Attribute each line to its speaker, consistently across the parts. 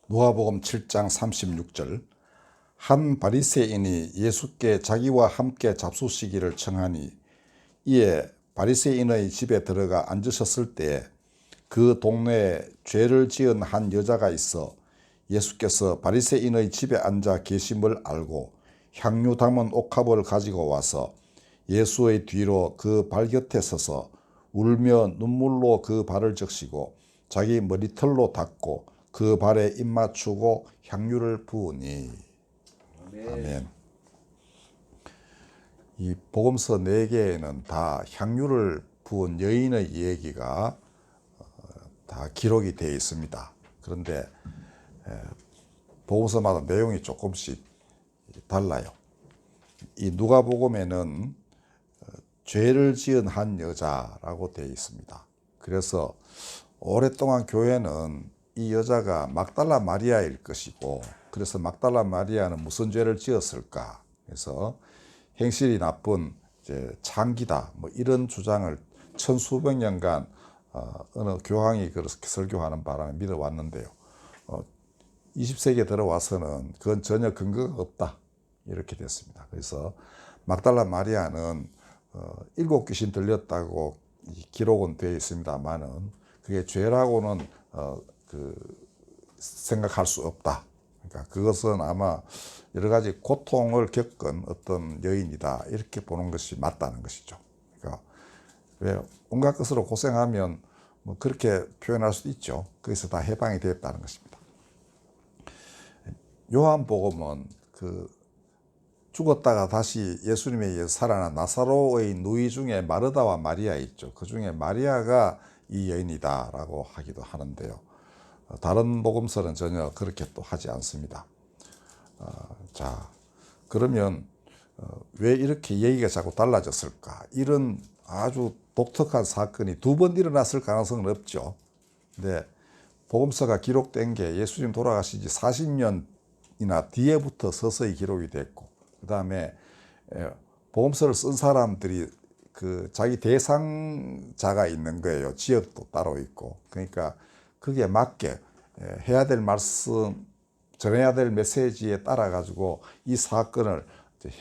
Speaker 1: 누가복음 7장 36절 한 바리새인이 예수께 자기와 함께 잡수시기를 청하니 이에 바리새인의 집에 들어가 앉으셨을 때에 그 동네에 죄를 지은 한 여자가 있어 예수께서 바리새인의 집에 앉아 계심을 알고 향유 담은 옥합을 가지고 와서 예수의 뒤로 그 발 곁에 서서 울며 눈물로 그 발을 적시고 자기 머리털로 닦고 그 발에 입 맞추고 향유를 부으니. 아멘. 이 복음서 4개에는 다 향유를 부은 여인의 이야기가 다 기록이 되어 있습니다. 그런데 복음서마다 내용이 조금씩 달라요. 이 누가복음에는 죄를 지은 한 여자라고 되어 있습니다. 그래서 오랫동안 교회는 이 여자가 막달라 마리아일 것이고, 그래서 막달라 마리아는 무슨 죄를 지었을까? 그래서 행실이 나쁜 창기다, 뭐 이런 주장을 천수백 년간 어느 교황이 그렇게 설교하는 바람에 믿어왔는데요. 20세기에 들어와서는 그건 전혀 근거가 없다, 이렇게 됐습니다. 그래서 막달라 마리아는 7귀신 들렸다고 기록은 되어 있습니다만은 그게 죄라고는 생각할 수 없다. 그러니까 그것은 아마 여러 가지 고통을 겪은 어떤 여인이다, 이렇게 보는 것이 맞다는 것이죠. 그러니까 왜 온갖 것으로 고생하면 뭐 그렇게 표현할 수도 있죠. 거기서 다 해방이 되었다는 것입니다. 요한복음은 죽었다가 다시 예수님에 의해서 살아난 나사로의 누이 중에 마르다와 마리아 있죠. 그 중에 마리아가 이 여인이다라고 하기도 하는데요. 다른 복음서는 전혀 그렇게 또 하지 않습니다. 자, 그러면 왜 이렇게 얘기가 자꾸 달라졌을까? 이런 아주 독특한 사건이 2번 일어났을 가능성은 없죠. 근데 복음서가 기록된 게 예수님 돌아가신 지 40년이나 뒤에부터 서서히 기록이 됐고, 그 다음에 복음서를 쓴 사람들이 자기 대상자가 있는 거예요. 지역도 따로 있고. 그러니까 그게 맞게 해야 될 말씀, 전해야 될 메시지에 따라 가지고 이 사건을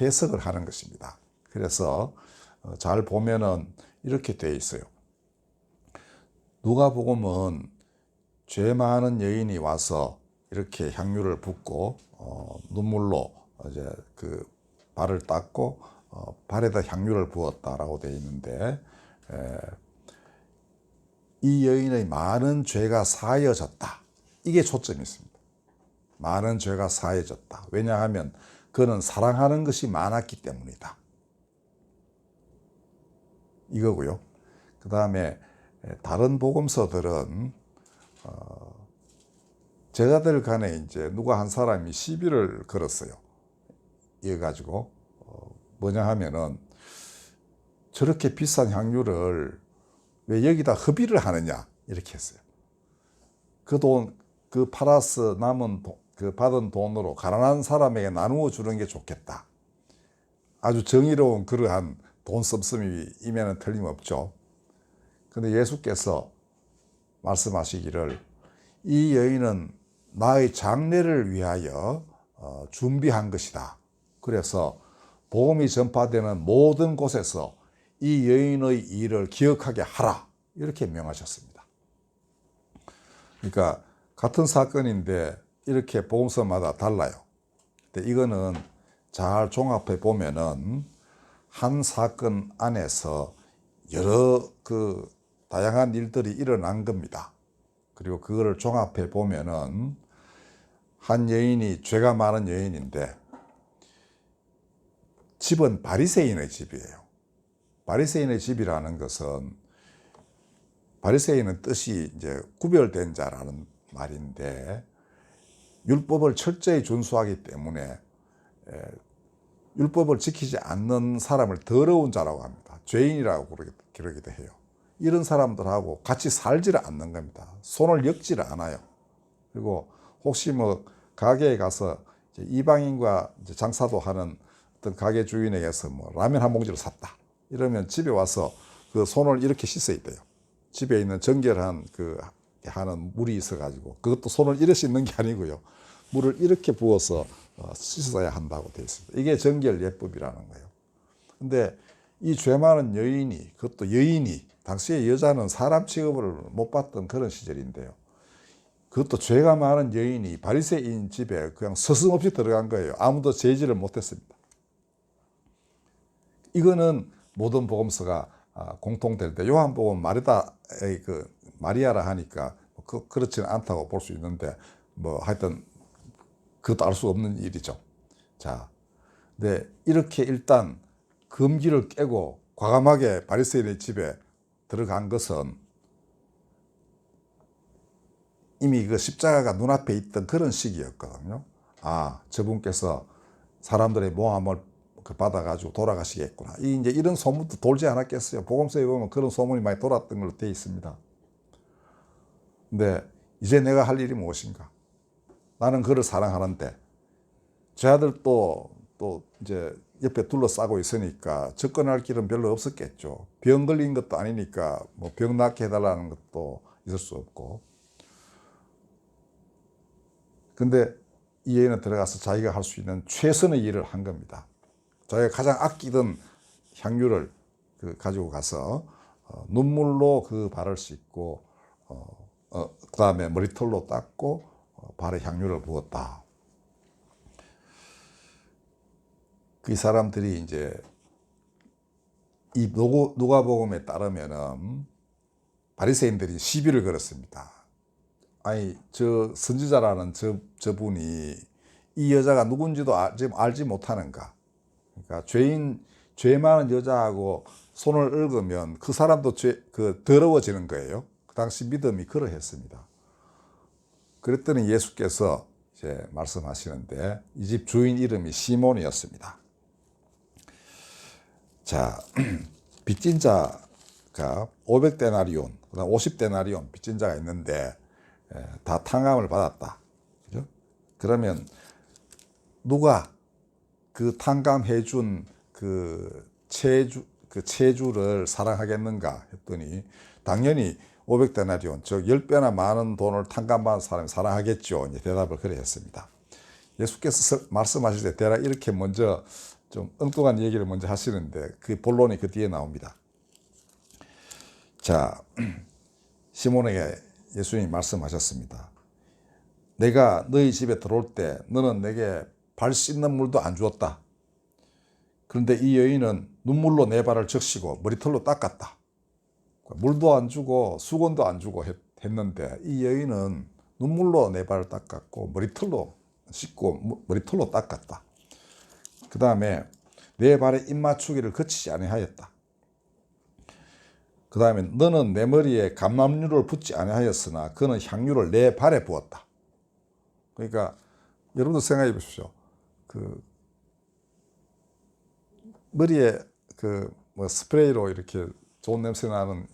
Speaker 1: 해석을 하는 것입니다. 그래서 잘 보면은 이렇게 되어 있어요. 누가복음은 죄 많은 여인이 와서 이렇게 향유를 붓고 눈물로 이제 발을 닦고 발에다 향유를 부었다라고 되어 있는데, 이 여인의 많은 죄가 사해졌다, 이게 초점이 있습니다. 많은 죄가 사해졌다. 왜냐하면 그는 사랑하는 것이 많았기 때문이다, 이거고요. 그 다음에 다른 복음서들은 제자들 간에 이제 누가 한 사람이 시비를 걸었어요. 이거 가지고 뭐냐 하면은 저렇게 비싼 향유를 왜 여기다 허비를 하느냐, 이렇게 했어요. 그 팔아서 남은 받은 돈으로 가난한 사람에게 나누어 주는 게 좋겠다. 아주 정의로운 그러한 돈 씀씀이면은 틀림없죠. 그런데 예수께서 말씀하시기를 이 여인은 나의 장례를 위하여 준비한 것이다. 그래서 복음이 전파되는 모든 곳에서 이 여인의 일을 기억하게 하라, 이렇게 명하셨습니다. 그러니까 같은 사건인데 이렇게 복음서마다 달라요. 근데 이거는 잘 종합해 보면은 한 사건 안에서 여러 다양한 일들이 일어난 겁니다. 그리고 그거를 종합해 보면은 한 여인이 죄가 많은 여인인데 집은 바리새인의 집이에요. 바리새인의 집이라는 것은, 바리새인은 뜻이 이제 구별된 자라는 말인데, 율법을 철저히 준수하기 때문에 율법을 지키지 않는 사람을 더러운 자라고 합니다. 죄인이라고 그러기도 해요. 이런 사람들하고 같이 살지를 않는 겁니다. 손을 엮지를 않아요. 그리고 혹시 뭐 가게에 가서 이방인과 장사도 하는 어떤 가게 주인에게서 뭐 라면 한 봉지를 샀다, 이러면 집에 와서 그 손을 이렇게 씻어야 돼요. 집에 있는 정결한 하는 물이 있어가지고 그것도 손을 이렇게 씻는 게 아니고요. 물을 이렇게 부어서 씻어야 한다고 되어 있습니다. 이게 정결 예법이라는 거예요. 근데 이 죄 많은 여인이, 그것도 여인이, 당시에 여자는 사람 취급을 못 받던 그런 시절인데요. 그것도 죄가 많은 여인이 바리새인 집에 그냥 서슴없이 들어간 거예요. 아무도 제지를 못했습니다. 이거는 모든 복음서가 공통될 때, 요한복음 마리다의 마리아라 하니까 그렇지는 않다고 볼 수 있는데, 뭐 하여튼 그것도 알 수 없는 일이죠. 자, 근데 이렇게 일단 금기를 깨고 과감하게 바리새인의 집에 들어간 것은 이미 그 십자가가 눈앞에 있던 그런 시기였거든요. 아, 저분께서 사람들의 모함을 받아가지고 돌아가시겠구나. 이제 이런 소문도 돌지 않았겠어요. 복음서에 보면 그런 소문이 많이 돌았던 걸로 되어 있습니다. 근데 이제 내가 할 일이 무엇인가? 나는 그를 사랑하는데 저아들도 또 이제 옆에 둘러싸고 있으니까 접근할 길은 별로 없었겠죠. 병 걸린 것도 아니니까 뭐 병 낫게 해달라는 것도 있을 수 없고. 근데 이 여인은 들어가서 자기가 할 수 있는 최선의 일을 한 겁니다. 자기가 가장 아끼던 향유를 가지고 가서 눈물로 그 발을 씻고 그 다음에 머리털로 닦고 발에 향유를 부었다. 그 사람들이 이제 이 누가복음에 따르면은 바리새인들이 시비를 걸었습니다. 아니, 저 선지자라는 저분이 이 여자가 누군지도 알지 못하는가? 그러니까 죄 많은 여자하고 손을 얽으면 그 사람도 더러워지는 거예요. 그 당시 믿음이 그러했습니다. 그랬더니 예수께서 이제 말씀하시는데 이 집 주인 이름이 시몬이었습니다. 자, 빚진 자가 500데나리온, 그다음 50데나리온 빚진 자가 있는데 다 탕감을 받았다. 그죠? 그러면 누가 그 탕감해 준 체주를 사랑하겠는가 했더니 당연히 500데나리온, 즉 10배나 많은 돈을 탕감받은 사람이 사랑하겠죠. 이제 대답을 그래 했습니다. 예수께서 말씀하실 때 대략 이렇게 먼저 좀 엉뚱한 얘기를 먼저 하시는데 그 본론이 그 뒤에 나옵니다. 자, 시몬에게 예수님이 말씀하셨습니다. 내가 너희 집에 들어올 때 너는 내게 발 씻는 물도 안 주었다. 그런데 이 여인은 눈물로 내 발을 적시고 머리털로 닦았다. 물도 안 주고 수건도 안 주고 했는데 이 여인은 눈물로 내 발을 닦았고 머리털로 씻고 머리털로 닦았다. 그 다음에 내 발에 입맞추기를 거치지 아니하였다. 그 다음에 너는 내 머리에 감람류를 붓지 아니하였으나 그는 향유를 내 발에 부었다. 그러니까 여러분도 생각해 보십시오. 머리에 뭐 스프레이로 이렇게 좋은 냄새 나는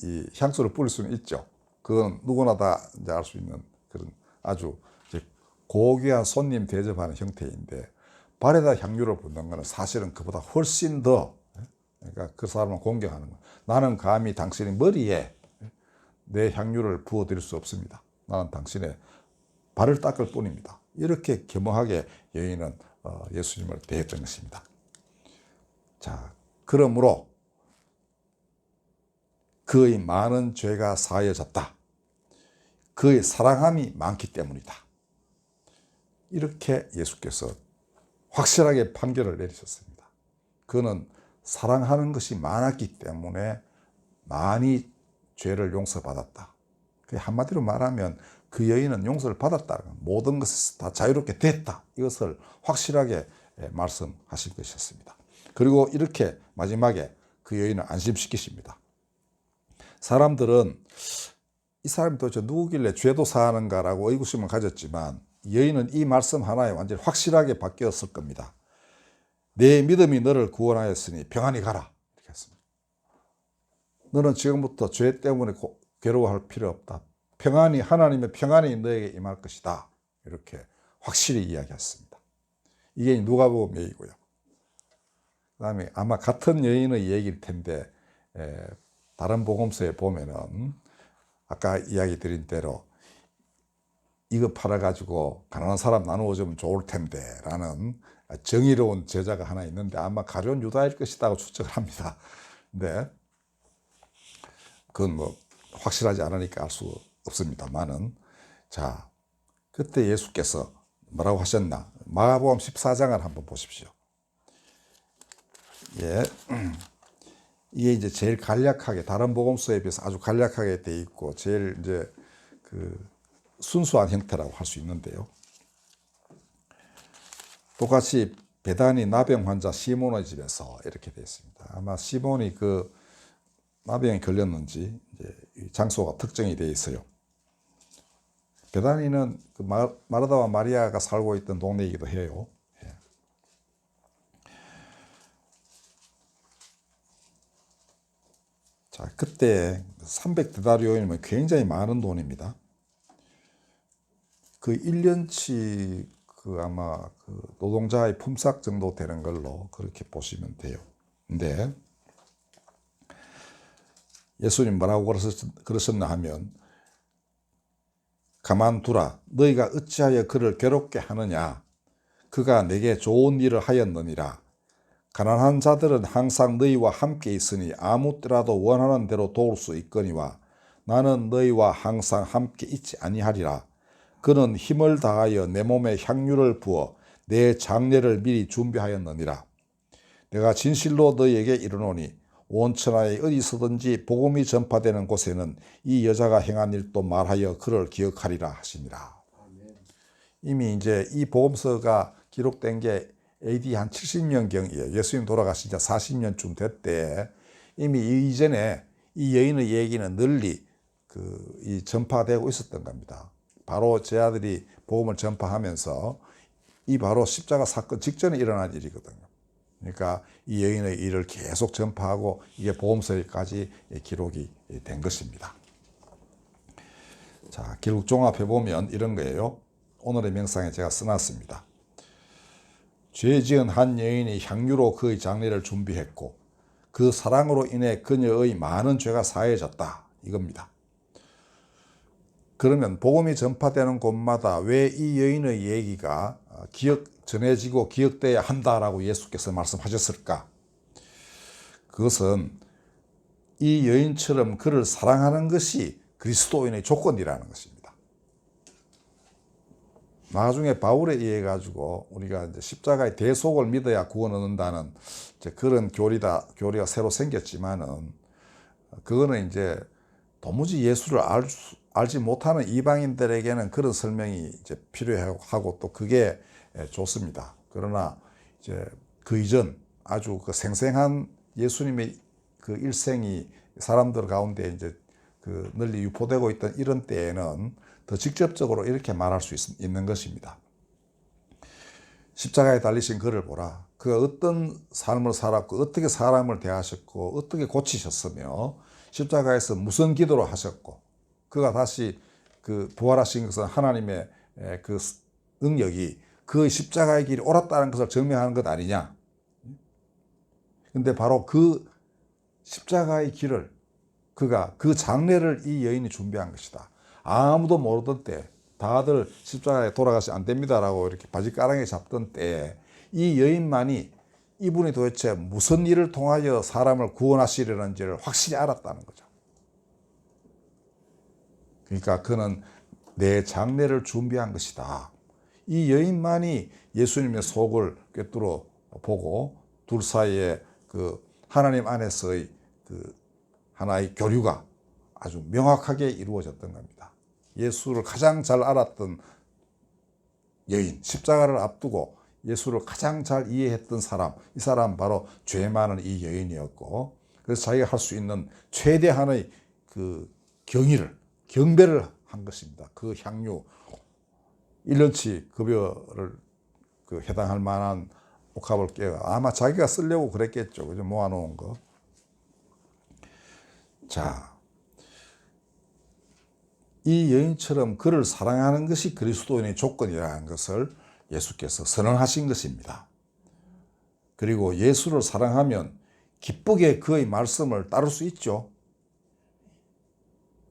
Speaker 1: 이 향수를 뿌릴 수는 있죠. 그건 누구나 다 이제 알 수 있는 그런 아주 이제 고귀한 손님 대접하는 형태인데 발에다 향유를 붓는 것은 사실은 그보다 훨씬 더, 그러니까 그 사람을 공경하는 거예요. 나는 감히 당신의 머리에 내 향유를 부어드릴 수 없습니다. 나는 당신의 발을 닦을 뿐입니다. 이렇게 겸허하게 여인은 예수님을 대했던 것입니다. 자, 그러므로 그의 많은 죄가 사하여졌다. 그의 사랑함이 많기 때문이다. 이렇게 예수께서 확실하게 판결을 내리셨습니다. 그는 사랑하는 것이 많았기 때문에 많이 죄를 용서받았다. 한마디로 말하면 그 여인은 용서를 받았다. 모든 것이 다 자유롭게 됐다. 이것을 확실하게 말씀하신 것이었습니다. 그리고 이렇게 마지막에 그 여인을 안심시키십니다. 사람들은 이 사람이 도대체 누구길래 죄도 사하는가라고 의구심을 가졌지만 여인은 이 말씀 하나에 완전히 확실하게 바뀌었을 겁니다. 내 믿음이 너를 구원하였으니 평안히 가라. 이렇게 했습니다. 너는 지금부터 죄 때문에 괴로워할 필요 없다. 평안히, 하나님의 평안이 너에게 임할 것이다. 이렇게 확실히 이야기했습니다. 이게 누가복음 얘기고요. 그 다음에 아마 같은 여인의 얘기일 텐데 다른 복음서에 보면은 아까 이야기 드린 대로 이거 팔아가지고 가난한 사람 나누어 주면 좋을 텐데 라는 정의로운 제자가 하나 있는데 아마 가룟 유다일 것이라고 추측을 합니다. 근데 그건 뭐 확실하지 않으니까 알 수 없습니다만은, 자, 그때 예수께서 뭐라고 하셨나? 마가복음 14장을 한번 보십시오. 예. 이게 이제 제일 간략하게, 다른 복음서에 비해서 아주 간략하게 돼 있고 제일 이제 그 순수한 형태라고 할 수 있는데요. 똑같이 베다니 나병 환자 시몬의 집에서 이렇게 되어 있습니다. 아마 시몬이 그 나병에 걸렸는지 이제 장소가 특정이 되어 있어요. 베다니는 그 마르다와 마리아가 살고 있던 동네이기도 해요. 예. 자, 그때 300데나리온이면 굉장히 많은 돈입니다. 그 1년치 그 아마 그 노동자의 품삯 정도 되는 걸로 그렇게 보시면 돼요. 근데 예수님 뭐라고 그러셨나 하면, 가만두라. 너희가 어찌하여 그를 괴롭게 하느냐. 그가 내게 좋은 일을 하였느니라. 가난한 자들은 항상 너희와 함께 있으니 아무 때라도 원하는 대로 도울 수 있거니와 나는 너희와 항상 함께 있지 아니하리라. 그는 힘을 다하여 내 몸에 향유를 부어 내 장례를 미리 준비하였느니라. 내가 진실로 너희에게 이르노니 온 천하에 어디서든지 복음이 전파되는 곳에는 이 여자가 행한 일도 말하여 그를 기억하리라 하시니라. 이미 이제 이 복음서가 기록된 게 AD 한 70년경이에요. 예수님 돌아가신 지 40년쯤 됐대. 이미 이전에 이 여인의 얘기는 널리 이 전파되고 있었던 겁니다. 바로 제 아들이 복음을 전파하면서 이 바로 십자가 사건 직전에 일어난 일이거든요. 그러니까 이 여인의 일을 계속 전파하고 이게 복음서에까지 기록이 된 것입니다. 자, 기록 종합해 보면 이런 거예요. 오늘의 명상에 제가 써놨습니다. 죄 지은 한 여인이 향유로 그의 장례를 준비했고 그 사랑으로 인해 그녀의 많은 죄가 사해졌다. 이겁니다. 그러면 복음이 전파되는 곳마다 왜 이 여인의 얘기가 전해지고 기억돼야 한다라고 예수께서 말씀하셨을까? 그것은 이 여인처럼 그를 사랑하는 것이 그리스도인의 조건이라는 것입니다. 나중에 바울에 의해 가지고 우리가 이제 십자가의 대속을 믿어야 구원 얻는다는 그런 교리가 새로 생겼지만은, 그거는 이제 도무지 예수를 알지 못하는 이방인들에게는 그런 설명이 이제 필요하고 또 그게 좋습니다. 그러나 이제 그 이전 아주 그 생생한 예수님의 그 일생이 사람들 가운데 이제 그 널리 유포되고 있던 이런 때에는 더 직접적으로 이렇게 말할 수 있는 것입니다. 십자가에 달리신 그를 보라. 그가 어떤 삶을 살았고 어떻게 사람을 대하셨고 어떻게 고치셨으며 십자가에서 무슨 기도를 하셨고 그가 다시 그 부활하신 것은 하나님의 그 능력이 그 십자가의 길이 옳았다는 것을 증명하는 것 아니냐. 근데 바로 그 십자가의 길을 그가 그 장례를 이 여인이 준비한 것이다. 아무도 모르던 때 다들 십자가에 돌아가시면 안 됩니다라고 이렇게 바지가랑이 잡던 때에 이 여인만이 이분이 도대체 무슨 일을 통하여 사람을 구원하시려는지를 확실히 알았다는 거죠. 그러니까 그는 내 장례를 준비한 것이다. 이 여인만이 예수님의 속을 꿰뚫어 보고 둘 사이에 그 하나님 안에서의 그 하나의 교류가 아주 명확하게 이루어졌던 겁니다. 예수를 가장 잘 알았던 여인, 십자가를 앞두고 예수를 가장 잘 이해했던 사람, 이 사람 바로 죄 많은 이 여인이었고, 그래서 자기가 할 수 있는 최대한의 그 경배를 한 것입니다. 그 향유 1년치 급여를 그 해당할 만한 옥합을 깨어 아마 자기가 쓰려고 그랬겠죠. 그죠? 모아놓은 거. 자, 이 여인처럼 그를 사랑하는 것이 그리스도인의 조건이라는 것을 예수께서 선언하신 것입니다. 그리고 예수를 사랑하면 기쁘게 그의 말씀을 따를 수 있죠.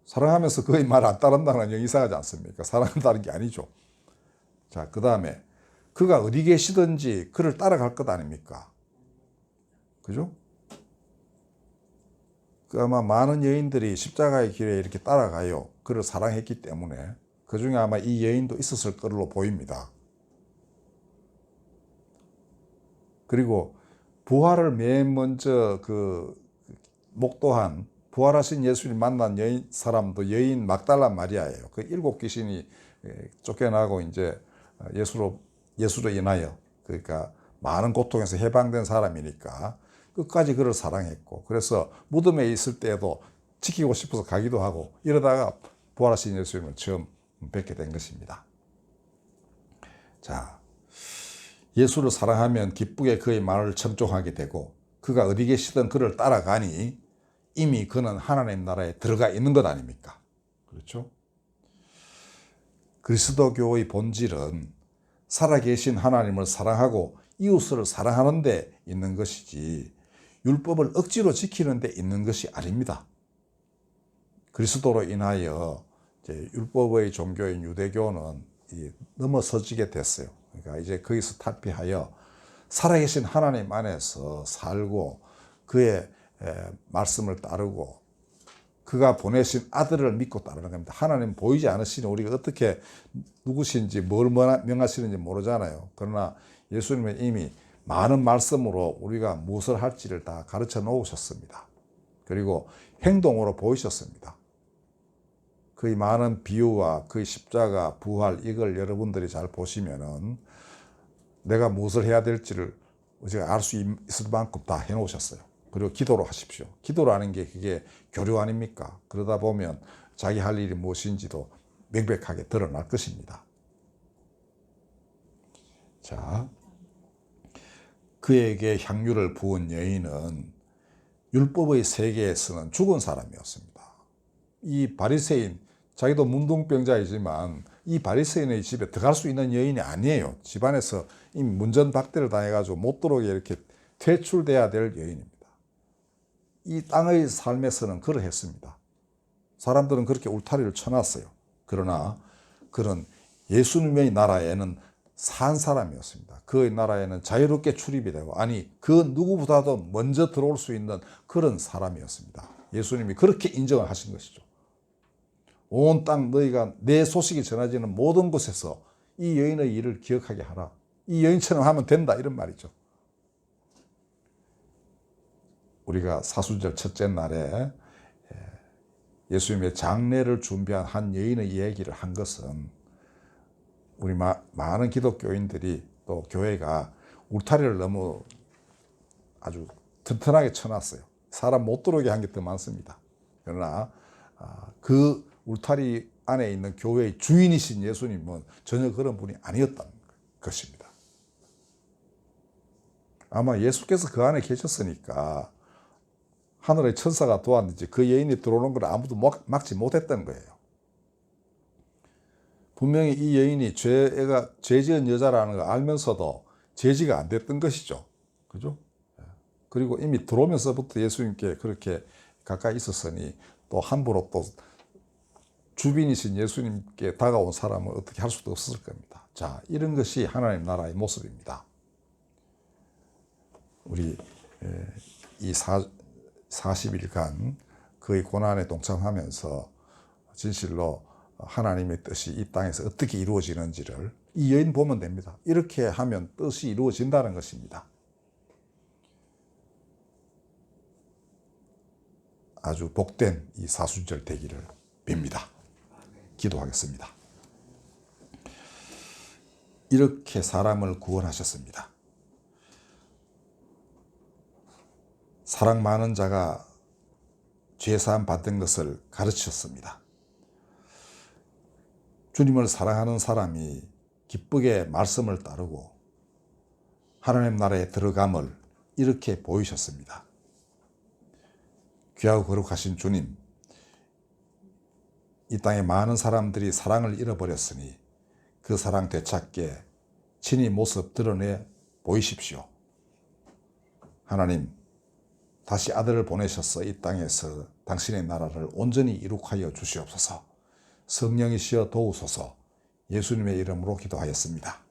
Speaker 1: 사랑하면서 그의 말 안 따른다는 건 이상하지 않습니까? 사랑한다는 게 아니죠. 자, 그 다음에 그가 어디 계시든지 그를 따라갈 것 아닙니까? 그죠? 그 아마 많은 여인들이 십자가의 길에 이렇게 따라가요. 그를 사랑했기 때문에. 그 중에 아마 이 여인도 있었을 걸로 보입니다. 그리고 부활을 맨 먼저 목도한 부활하신 예수님 만난 사람도 여인 막달라 마리아예요. 그 7귀신이 쫓겨나고 이제 예수로 인하여 그러니까 많은 고통에서 해방된 사람이니까 끝까지 그를 사랑했고, 그래서 무덤에 있을 때에도 지키고 싶어서 가기도 하고 이러다가 부활하신 예수님을 처음 뵙게 된 것입니다. 자, 예수를 사랑하면 기쁘게 그의 말을 첨종하게 되고 그가 어디 계시든 그를 따라가니 이미 그는 하나님 나라에 들어가 있는 것 아닙니까? 그렇죠? 그리스도교의 본질은 살아계신 하나님을 사랑하고 이웃을 사랑하는 데 있는 것이지 율법을 억지로 지키는 데 있는 것이 아닙니다. 그리스도로 인하여 이제 율법의 종교인 유대교는 넘어서지게 됐어요. 그러니까 이제 거기서 탈피하여 살아계신 하나님 안에서 살고 그의 말씀을 따르고 그가 보내신 아들을 믿고 따르는 겁니다. 하나님 보이지 않으시니 우리가 어떻게 누구신지 뭘 명하시는지 모르잖아요. 그러나 예수님은 이미 많은 말씀으로 우리가 무엇을 할지를 다 가르쳐 놓으셨습니다. 그리고 행동으로 보이셨습니다. 그의 많은 비유와 그의 십자가, 부활, 이걸 여러분들이 잘 보시면은 내가 무엇을 해야 될지를 우리가 알 수 있을 만큼 다 해놓으셨어요. 그리고 기도로 하십시오. 기도라는 게 그게 교류 아닙니까? 그러다 보면 자기 할 일이 무엇인지도 명백하게 드러날 것입니다. 자, 그에게 향유를 부은 여인은 율법의 세계에서는 죽은 사람이었습니다. 이 바리새인, 자기도 문둥병자이지만 이 바리새인의 집에 들어갈 수 있는 여인이 아니에요. 집안에서 이미 문전박대를 당해가지고 못 들어오게 이렇게 퇴출돼야 될 여인입니다. 이 땅의 삶에서는 그러했습니다. 사람들은 그렇게 울타리를 쳐놨어요. 그러나 그런 예수님의 나라에는 산 사람이었습니다. 그의 나라에는 자유롭게 출입이 되고, 아니 그 누구보다도 먼저 들어올 수 있는 그런 사람이었습니다. 예수님이 그렇게 인정을 하신 것이죠. 온 땅 너희가 내 소식이 전해지는 모든 곳에서 이 여인의 일을 기억하게 하라. 이 여인처럼 하면 된다, 이런 말이죠. 우리가 사순절 첫째 날에 예수님의 장례를 준비한 한 여인의 이야기를 한 것은 우리 많은 기독교인들이 또 교회가 울타리를 너무 아주 튼튼하게 쳐놨어요. 사람 못 들어오게 한 게 더 많습니다. 그러나 그 울타리 안에 있는 교회의 주인이신 예수님은 전혀 그런 분이 아니었다는 것입니다. 아마 예수께서 그 안에 계셨으니까 하늘의 천사가 도왔는지 그 여인이 들어오는 걸 아무도 막지 못했던 거예요. 분명히 이 여인이 죄 지은 여자라는 걸 알면서도 제지가 안 됐던 것이죠. 그죠? 그리고 이미 들어오면서부터 예수님께 그렇게 가까이 있었으니 또 함부로 또 주빈이신 예수님께 다가온 사람을 어떻게 할 수도 없었을 겁니다. 자, 이런 것이 하나님 나라의 모습입니다. 우리 이 40일간 그의 고난에 동참하면서 진실로 하나님의 뜻이 이 땅에서 어떻게 이루어지는지를 이 여인 보면 됩니다. 이렇게 하면 뜻이 이루어진다는 것입니다. 아주 복된 이 사순절 되기를 빕니다. 기도하겠습니다. 이렇게 사람을 구원하셨습니다. 사랑 많은 자가 죄사함 받은 것을 가르치셨습니다. 주님을 사랑하는 사람이 기쁘게 말씀을 따르고 하나님 나라에 들어감을 이렇게 보이셨습니다. 귀하고 거룩하신 주님, 이 땅에 많은 사람들이 사랑을 잃어버렸으니 그 사랑 되찾게 친히 모습 드러내 보이십시오. 하나님, 다시 아들을 보내셔서 이 땅에서 당신의 나라를 온전히 이룩하여 주시옵소서. 성령이시여 도우소서. 예수님의 이름으로 기도하였습니다.